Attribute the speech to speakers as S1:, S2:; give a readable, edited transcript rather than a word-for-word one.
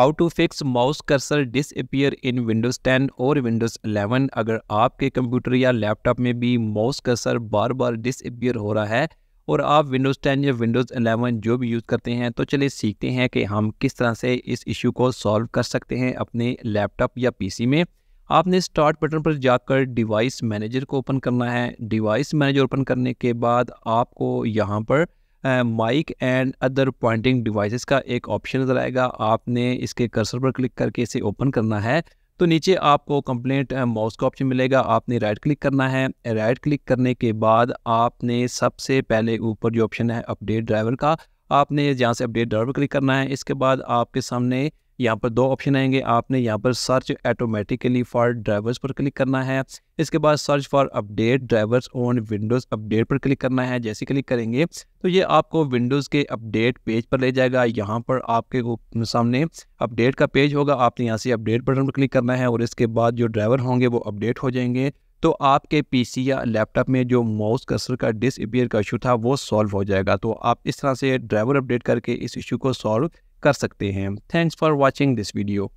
S1: How to fix mouse cursor disappear in Windows 10 और Windows 11। अगर आपके कंप्यूटर या लैपटॉप में भी माउस कर्सर बार बार डिसअपीयर हो रहा है और आप विंडोज़ 10 या विंडोज़ 11 जो भी यूज़ करते हैं, तो चलिए सीखते हैं कि हम किस तरह से इस इशू को सॉल्व कर सकते हैं अपने लैपटॉप या पीसी में। आपने स्टार्ट बटन पर जाकर डिवाइस मैनेजर को ओपन करना है। डिवाइस मैनेजर ओपन करने के बाद आपको यहाँ पर mic and other pointing devices का एक ऑप्शन नज़र आएगा। आपने इसके कर्सर पर क्लिक करके इसे ओपन करना है। तो नीचे आपको कंप्लीट माउस का ऑप्शन मिलेगा। आपने राइट क्लिक करना है। राइट क्लिक करने के बाद आपने सबसे पहले ऊपर जो ऑप्शन है अपडेट ड्राइवर का, आपने यहाँ से अपडेट ड्राइवर क्लिक करना है। इसके बाद आपके सामने यहाँ पर दो ऑप्शन आएंगे। आपने यहाँ पर सर्च ऑटोमेटिकली फॉर ड्राइवर्स पर क्लिक करना है। इसके बाद search for update drivers on Windows update पर क्लिक करना है। जैसे क्लिक करेंगे तो ये आपको विंडोज़ के अपडेट पेज पर ले जाएगा। यहाँ पर आपके सामने अपडेट का पेज होगा। आपने यहाँ से अपडेट बटन पर क्लिक करना है और इसके बाद जो ड्राइवर होंगे वो अपडेट हो जाएंगे। तो आपके पीसी या लैपटॉप में जो माउस कर्सर का डिसअपीयर का इशू था वो सॉल्व हो जाएगा। तो आप इस तरह से ड्राइवर अपडेट करके इस इशू को सॉल्व कर सकते हैं। Thanks for watching this video.